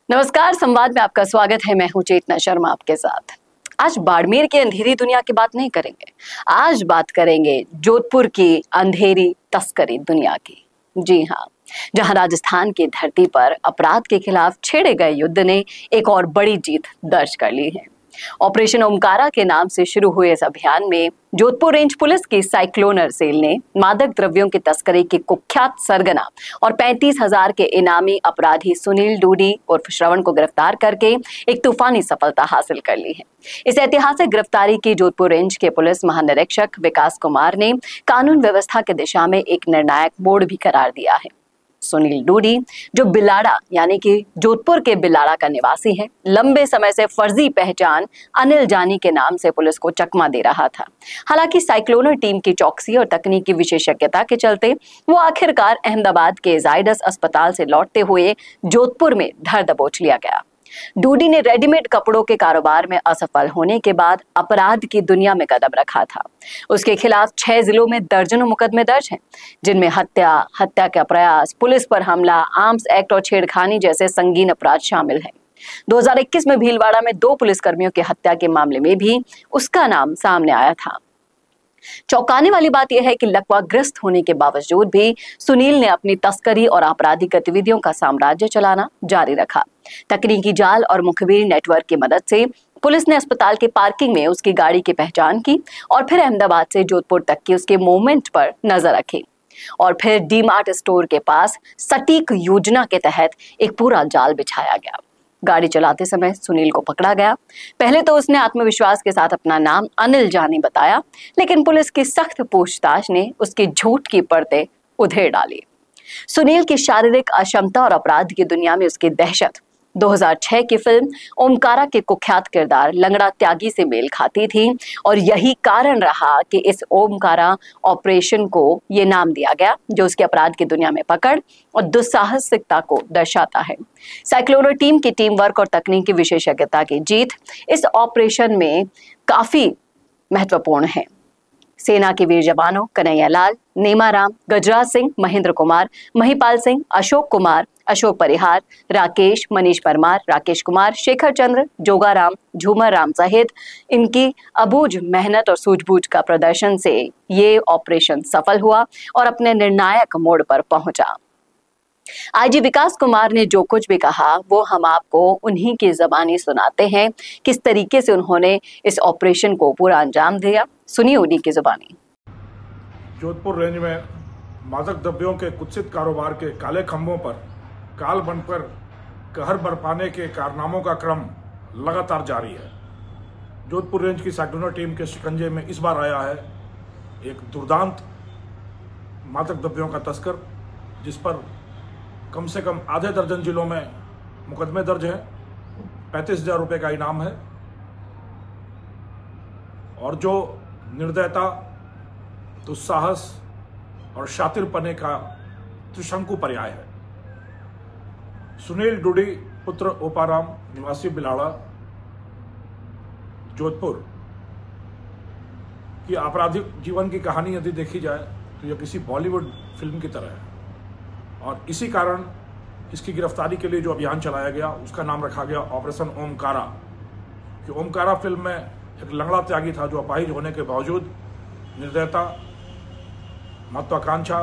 नमस्कार, संवाद में आपका स्वागत है। मैं हूं चेतना शर्मा आपके साथ। आज बाड़मेर की अंधेरी दुनिया की बात नहीं करेंगे। आज बात करेंगे जोधपुर की अंधेरी तस्करी दुनिया की। जी हाँ, जहां राजस्थान की धरती पर अपराध के खिलाफ छेड़े गए युद्ध ने एक और बड़ी जीत दर्ज कर ली है। ऑपरेशन ओमकारा के नाम से शुरू हुए इस अभियान में जोधपुर रेंज पुलिस की साइक्लोनर सेल ने मादक द्रव्यों की तस्करी के कुख्यात सरगना और 35,000 के इनामी अपराधी सुनील डूडी उर्फ श्रवण को गिरफ्तार करके एक तूफानी सफलता हासिल कर ली है। इस ऐतिहासिक गिरफ्तारी की जोधपुर रेंज के पुलिस महानिरीक्षक विकास कुमार ने कानून व्यवस्था की दिशा में एक निर्णायक मोड़ भी करार दिया है। सुनील डूडी, जो बिलाड़ा यानी कि जोधपुर के बिलाड़ा का निवासी है, लंबे समय से फर्जी पहचान अनिल जानी के नाम से पुलिस को चकमा दे रहा था। हालांकि साइक्लोनर टीम की चौकसी और तकनीकी विशेषज्ञता के चलते वो आखिरकार अहमदाबाद के जायडस अस्पताल से लौटते हुए जोधपुर में धर दबोच लिया गया। डूडी ने रेडीमेड कपड़ों के कारोबार में असफल होने के बाद अपराध की दुनिया में कदम रखा था। उसके खिलाफ 6 जिलों में दर्जनों मुकदमे दर्ज हैं, जिनमें हत्या का प्रयास, पुलिस पर हमला, आर्म्स एक्ट और छेड़खानी जैसे संगीन अपराध शामिल हैं। 2021 में भीलवाड़ा में 2 पुलिसकर्मियों की हत्या के मामले में भी उसका नाम सामने आया था। चौंकाने वाली बात यह है कि लकवाग्रस्त होने के बावजूद भी सुनील ने अपनी तस्करी और आपराधिक गतिविधियों का साम्राज्य चलाना जारी रखा। तकनीकी जाल और मुखबिर नेटवर्क की मदद से पुलिस ने अस्पताल के पार्किंग में उसकी गाड़ी की पहचान की और फिर अहमदाबाद से जोधपुर तक की उसके मूवमेंट पर नजर रखी और फिर डी मार्ट स्टोर के पास सटीक योजना के तहत एक पूरा जाल बिछाया गया। गाड़ी चलाते समय सुनील को पकड़ा गया। पहले तो उसने आत्मविश्वास के साथ अपना नाम अनिल जानी बताया, लेकिन पुलिस की सख्त पूछताछ ने उसकी झूठ की परतें उधेड़ डाली। सुनील की शारीरिक अक्षमता और अपराध की दुनिया में उसकी दहशत 2006 की फिल्म ओमकारा के कुख्यात किरदार लंगड़ा त्यागी से मेल खाती थी और यही कारण रहा कि इस ओमकारा ऑपरेशन को ये नाम दिया गया, जो उसके अपराध की दुनिया में पकड़ और दुस्साहसिकता को दर्शाता है। साइक्लोनर टीम की टीम वर्क और तकनीकी विशेषज्ञता की जीत इस ऑपरेशन में काफी महत्वपूर्ण है। सेना के वीर जवानों कन्हैया लाल, नेमाराम, गजराज सिंह, महेंद्र कुमार, महिपाल सिंह, अशोक कुमार, अशोक परिहार, राकेश, मनीष परमार, राकेश कुमार, शेखर चंद्र, जोगाराम, झूमर राम सहित इनकी अबूझ मेहनत और सूझबूझ का प्रदर्शन से ये ऑपरेशन सफल हुआ और अपने निर्णायक मोड़ पर पहुंचा। आईजी विकास कुमार ने जो कुछ भी कहा वो हम आपको उन्हीं की ज़बानी सुनाते हैं, किस तरीके से उन्होंने इस ऑपरेशन को पूरा अंजाम दिया। सुनिए उन्हीं की ज़बानी। जोधपुर रेंज में मादक द्रव्यों के कुत्सित कारोबार के काले खंभों पर काल बनकर कहर बरपाने के कारनामों का क्रम लगातार जारी है। जोधपुर रेंज की साइक्लोनर टीम के शिकंजे में इस बार आया है एक दुर्दांत मादक द्रव्यों का तस्कर, जिस पर कम से कम आधे दर्जन जिलों में मुकदमे दर्ज हैं। 35,000 रुपये का इनाम है और जो निर्दयता, दुस्साहस और शातिरपने का त्रिशंकु पर्याय है। सुनील डूडी पुत्र ओपाराम निवासी बिलाड़ा जोधपुर की आपराधिक जीवन की कहानी यदि देखी जाए तो यह किसी बॉलीवुड फिल्म की तरह है और इसी कारण इसकी गिरफ्तारी के लिए जो अभियान चलाया गया उसका नाम रखा गया ऑपरेशन ओमकारा। कि ओमकारा फिल्म में एक लंगड़ा त्यागी था जो अपाहिज होने के बावजूद निर्दयता, महत्वाकांक्षा,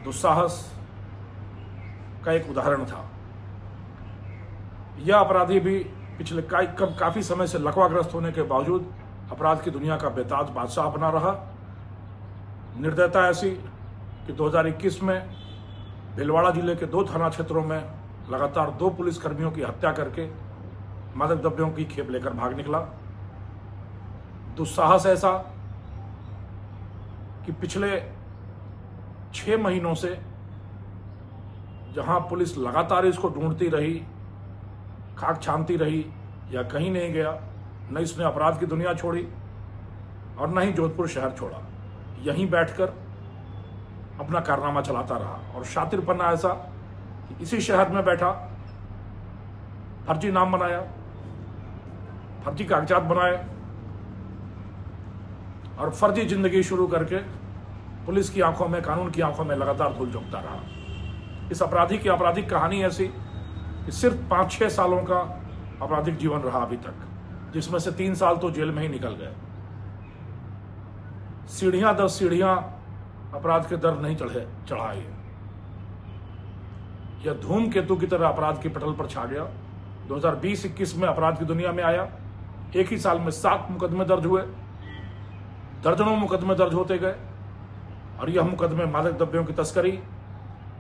दुस्साहस का एक उदाहरण था। यह अपराधी भी पिछले काफी समय से लकवाग्रस्त होने के बावजूद अपराध की दुनिया का बेताज बादशाह बना रहा। निर्दयता ऐसी कि 2021 में भीलवाड़ा जिले के 2 थाना क्षेत्रों में लगातार 2 पुलिसकर्मियों की हत्या करके मादक द्रव्यों की खेप लेकर भाग निकला। दुस्साहस ऐसा कि पिछले 6 महीनों से जहां पुलिस लगातार इसको ढूंढती रही, खाक छानती रही या कहीं नहीं गया, न इसने अपराध की दुनिया छोड़ी और न ही जोधपुर शहर छोड़ा। यहीं बैठकर अपना कारनामा चलाता रहा और शातिरपना ऐसा कि इसी शहर में बैठा फर्जी नाम बनाया, फर्जी कागजात बनाए और फर्जी जिंदगी शुरू करके पुलिस की आंखों में, कानून की आंखों में लगातार धूल झोंकता रहा। इस अपराधी की आपराधिक कहानी ऐसी कि सिर्फ 5-6 सालों का आपराधिक जीवन रहा अभी तक, जिसमें से 3 साल तो जेल में ही निकल गए। सीढ़ियां दर सीढ़ियां अपराध के दर नहीं चढ़ाए। यह धूमकेतु की तरह अपराध की पटल पर छा गया। 2020-21 में अपराध की दुनिया में आया। एक ही साल में 7 मुकदमे दर्ज हुए, दर्जनों मुकदमे दर्ज होते गए, और यह मुकदमे मादक द्रव्यों की तस्करी,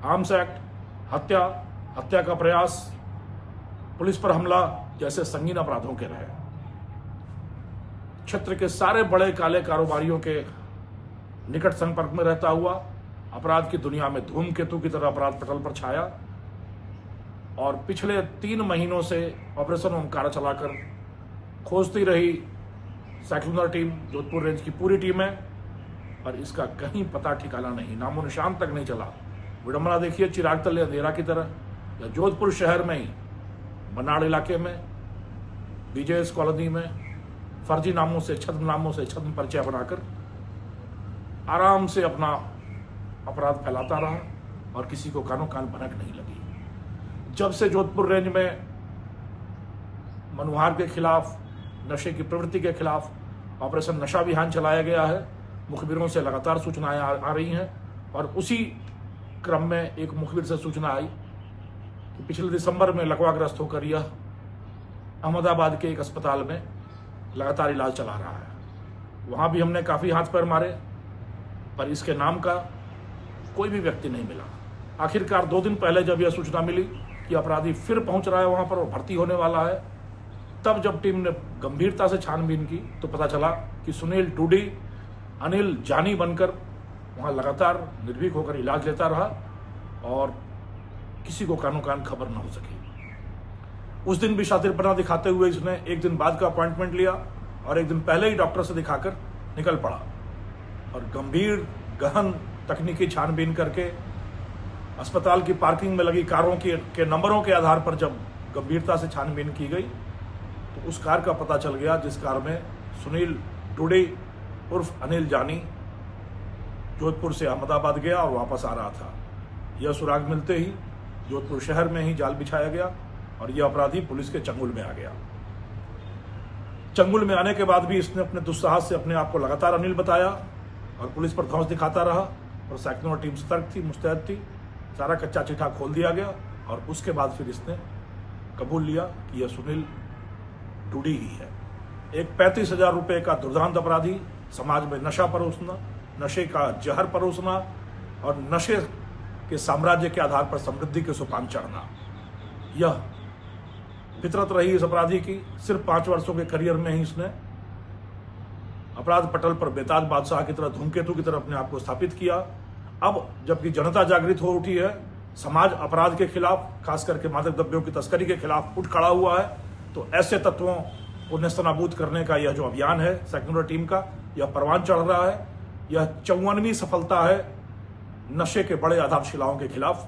आर्म्स एक्ट, हत्या का प्रयास, पुलिस पर हमला जैसे संगीन अपराधों के रहे। क्षेत्र के सारे बड़े काले कारोबारियों के निकट संपर्क में रहता हुआ अपराध की दुनिया में धूमकेतु की तरह अपराध पटल पर छाया, और पिछले 3 महीनों से ऑपरेशन ओमकारा चलाकर खोजती रही साइक्लोनर टीम, जोधपुर रेंज की पूरी टीम है, पर इसका कहीं पता ठिकाना नहीं, नामो निशान तक नहीं चला। विडंबना देखिए, चिराग तले अंधेरा की तरह। या जोधपुर शहर में ही बनाड़ इलाके में बीजेएस कॉलोनी में फर्जी नामों से, छद्म परिचय बनाकर आराम से अपना अपराध फैलाता रहा, और किसी को कानो कान भनक नहीं लगी। जब से जोधपुर रेंज में मनुहार के खिलाफ, नशे की प्रवृत्ति के खिलाफ ऑपरेशन नशा अभियान चलाया गया है, मुखबिरों से लगातार सूचनाएं आ रही हैं, और उसी क्रम में एक मुखबिर से सूचना आई कि पिछले दिसंबर में लकवाग्रस्त होकर यह अहमदाबाद के एक अस्पताल में लगातार इलाज चला रहा है। वहां भी हमने काफी हाथ पैर मारे, पर इसके नाम का कोई भी व्यक्ति नहीं मिला। आखिरकार 2 दिन पहले जब यह सूचना मिली कि अपराधी फिर पहुंच रहा है वहां पर और भर्ती होने वाला है, तब जब टीम ने गंभीरता से छानबीन की तो पता चला कि सुनील टूडी अनिल जानी बनकर वहां लगातार निर्भीक होकर इलाज लेता रहा, और किसी को कानो कान खबर न हो सकी। उस दिन भी शातिरपना दिखाते हुए इसने एक दिन बाद का अपॉइंटमेंट लिया, और एक दिन पहले ही डॉक्टर से दिखाकर निकल पड़ा, और गंभीर गहन तकनीकी छानबीन करके अस्पताल की पार्किंग में लगी कारों के नंबरों के आधार पर जब गंभीरता से छानबीन की गई तो उस कार का पता चल गया जिस कार में सुनील टूडी उर्फ अनिल जानी जोधपुर से अहमदाबाद गया और वापस आ रहा था। यह सुराग मिलते ही जोधपुर शहर में ही जाल बिछाया गया, और यह अपराधी पुलिस के चंगुल में आ गया। चंगुल में आने के बाद भी इसने अपने दुस्साहस से अपने आप को लगातार अनिल बताया, और पुलिस पर धौंस दिखाता रहा, और साइक्लोनर टीम सतर्क थी, मुस्तैद थी। सारा कच्चा चिट्ठा खोल दिया गया, और उसके बाद फिर इसने कबूल लिया कि यह सुनील टूडी ही है। एक 35,000 रुपए का दुर्दांत अपराधी, समाज में नशा परोसना, नशे का जहर परोसना, और नशे के साम्राज्य के आधार पर समृद्धि के सोपान चढ़ना, यह फितरत रही इस अपराधी की। सिर्फ 5 वर्षों के करियर में ही इसने अपराध पटल पर बेताज बादशाह की तरह, धूमकेतु की तरह अपने आप को स्थापित किया। अब जबकि जनता जागृत हो उठी है, समाज अपराध के खिलाफ, खास करके मादक द्रव्यों की तस्करी के खिलाफ उठ खड़ा हुआ है, तो ऐसे तत्वों को नेस्तनाबूद करने का यह जो अभियान है साइक्लोनर टीम का, यह परवान चढ़ रहा है। यह 54वीं सफलता है नशे के बड़े आधारशिलाओं के खिलाफ,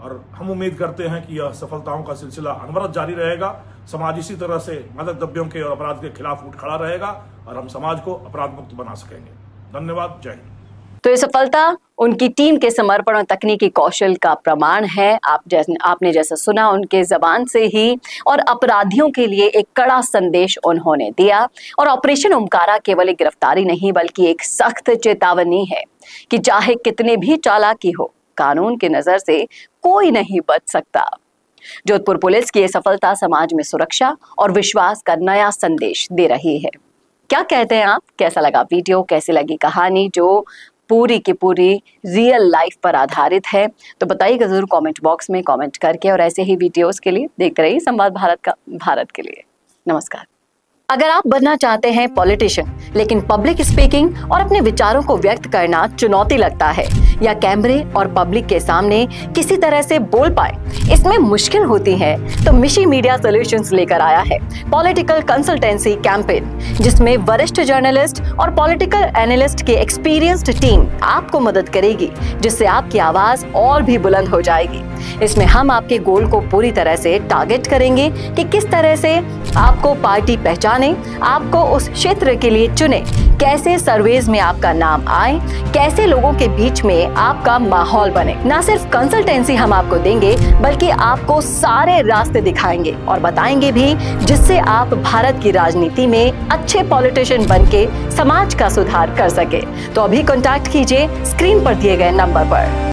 और हम उम्मीद करते हैं कि यह सफलताओं का सिलसिला अनवरत जारी रहेगा। समाज इसी तरह से मादक द्रव्यों के और अपराध के खिलाफ उठ खड़ा रहेगा, और हम समाज को अपराध मुक्त बना सकेंगे। धन्यवाद। जय हिंद। तो ये सफलता उनकी टीम के समर्पण और तकनीकी कौशल का प्रमाण है। आपने जैसा सुना उनके जबान से ही, और अपराधियों के लिए एक कड़ा संदेश उन्होंने दिया। और ऑपरेशन ओमकारा केवल एक गिरफ्तारी नहीं, बल्कि एक सख्त चेतावनी है कि चाहे कितने भी चालाकी हो, कानून की नजर से कोई नहीं बच सकता। जोधपुर पुलिस की ये सफलता समाज में सुरक्षा और विश्वास का नया संदेश दे रही है। क्या कहते हैं आप? कैसा लगा वीडियो, कैसी लगी कहानी जो पूरी की पूरी रियल लाइफ पर आधारित है? तो बताइएगा जरूर कमेंट बॉक्स में कमेंट करके, और ऐसे ही वीडियोस के लिए देखते रहिए संवाद भारत के लिए। नमस्कार। अगर आप बनना चाहते हैं पॉलिटिशियन, लेकिन पब्लिक स्पीकिंग और अपने विचारों को व्यक्त करना चुनौती लगता है, या कैमरे और पब्लिक के सामने किसी तरह से बोल पाए इसमें मुश्किल होती है, तो मिशी मीडिया सॉल्यूशंस लेकर आया है पॉलिटिकल कंसल्टेंसी कैंपेन, जिसमें वरिष्ठ जर्नलिस्ट और पॉलिटिकल एनालिस्ट की एक्सपीरियंस्ड टीम आपको मदद करेगी, जिससे आपकी आवाज और भी बुलंद हो जाएगी। इसमें हम आपके गोल को पूरी तरह से टारगेट करेंगे कि किस तरह से आपको पार्टी पहचान जाने आपको उस क्षेत्र के लिए चुने, कैसे सर्वेज में आपका नाम आए, कैसे लोगों के बीच में आपका माहौल बने। ना सिर्फ कंसल्टेंसी हम आपको देंगे बल्कि आपको सारे रास्ते दिखाएंगे और बताएंगे भी, जिससे आप भारत की राजनीति में अच्छे पॉलिटिशियन बनके समाज का सुधार कर सके। तो अभी कांटेक्ट कीजिए स्क्रीन पर दिए गए नंबर पर।